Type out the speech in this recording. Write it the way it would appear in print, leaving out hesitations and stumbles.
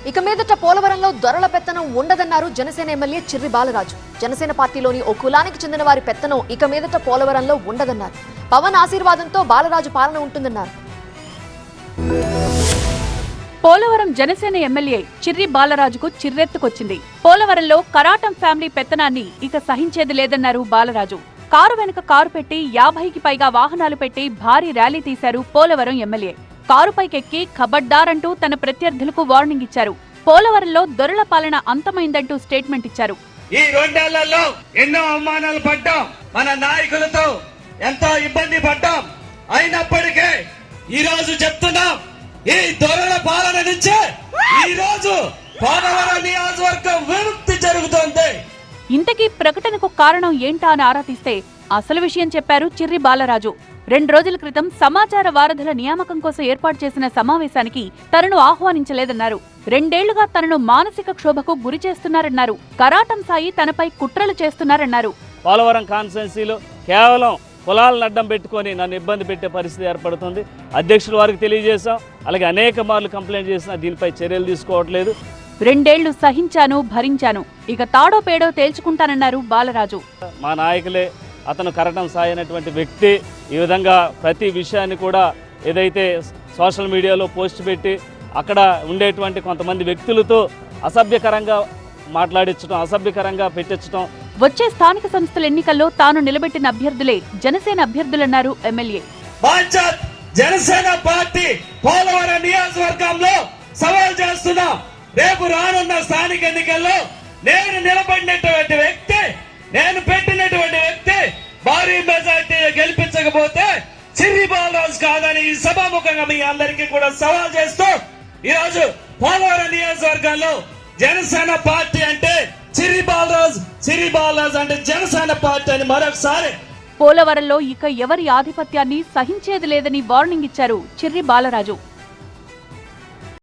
ఇక మీదట పోలవరంలో దొరల పెత్తనం ఉండదన్నారు జనసేన ఎమ్మెల్యే చిర్రి బాలరాజు. జనసేన పార్టీలోని ఓ కులానికి చెందిన వారి పెత్తనం ఇక మీదట పోలవరంలో ఉండదన్నారు. పవన్ ఆశీర్వాదంతో బాలరాజు పాలన ఉంటుందన్నారు. పోలవరం జనసేన ఎమ్మెల్యే చిర్రి బాలరాజుకు చిర్రెత్తుకొచ్చింది. పోలవరంలో కరాటం ఫ్యామిలీ పెత్తనాన్ని ఇక సహించేది లేదన్నారు బాలరాజు. కారు వెనుక కారు పెట్టి 50కి పైగా వాహనాలు పెట్టి భారీ ర్యాలీ తీశారు పోలవరం ఎమ్మెల్యే. కారుపైకెక్కి ఖబర్దార్ అంటూ తన ప్రత్యర్థులకు వార్నింగ్ ఇచ్చారు. పోలవరంలో దొరల పాలన అంతమైందంటూ స్టేట్మెంట్ ఇచ్చారు. ఈ 2 ఏళ్లలో ఎన్నో అవమానాలు పడ్డాం, మన నాయకులతో ఎంతో ఇబ్బంది పడ్డాం. అయినప్పటికీ ఈ రోజు చెప్తున్నాం, ఈ దొరల పాలన నుంచే ఈ రోజు పోలవరం నియోజకవర్గం విముక్తి జరుగుతోంది. ఇంతకీ ప్రకటనకు కారణం ఏంటా అని ఆరా తీస్తే అసలు విషయం చెప్పారు చిర్రి బాలరాజు. 2 రోజుల క్రితం సమాచార వారధుల నియామకం కోసం ఏర్పాటు చేసిన సమావేశానికి తనను ఆహ్వానించలేదన్నారు. 2 ఏళ్లుగా తనను మానసిక క్షోభకు గురి చేస్తున్నారన్నారు. కరాటం సాయి తనపై కుట్రలు చేస్తున్నారన్నారు. పోలవరం కాన్స్టిట్యున్సీలో కేవలం కులాలను అడ్డం పెట్టుకొని నన్ను ఇబ్బంది పెట్టే పరిస్థితి ఏర్పడుతుంది. అధ్యక్షుల వారికి తెలియజేశాం, అలాగే అనేక మార్లు కంప్లైంట్ చేసినా దీనిపై చర్యలు తీసుకోవట్లేదు. 2 ఏళ్లు సహించాను, భరించాను, ఇక తాడో పేడో తేల్చుకుంటానన్నారు బాలరాజు. మా నాయకులే, అతను కరటం సాయి అనేటువంటి వ్యక్తి ఈ విధంగా ప్రతి విషయాన్ని కూడా ఏదైతే సోషల్ మీడియాలో పోస్ట్ పెట్టి అక్కడ ఉండేటువంటి కొంతమంది వ్యక్తులతో అసభ్యకరంగా మాట్లాడించడం, అసభ్యకరంగా పెట్టించడం. వచ్చే స్థానిక సంస్థల ఎన్నికల్లో తాను నిలబెట్టిన అభ్యర్థులే జనసేన అభ్యర్థులన్నారు ఎమ్మెల్యే. జనసేన పార్టీ పోలవరం నియోజకవర్గంలో సవాల్ చేస్తున్నా, రేపు రానున్న స్థానిక ఎన్నికల్లో నేను నిలబడినటువంటి వ్యక్తి, నేను పెట్టినటువంటి వ్యక్తి భారీ మెజార్టీ గెలిపించకపోతే చిర్రి బాలరాజు కాదని ఈ సభాముఖంగా మీ అందరికీ కూడా సవాల్ చేస్తూ ఈరోజు పోలవరం నియోజకవర్గంలో జనసేన పార్టీ అంటే చిర్రి బాలరాజు అంటే జనసేన పార్టీ అని మరొకసారి. పోలవరంలో ఇక ఎవరి ఆధిపత్యాన్ని సహించేది లేదని వార్నింగ్ ఇచ్చారు చిర్రి బాలరాజు.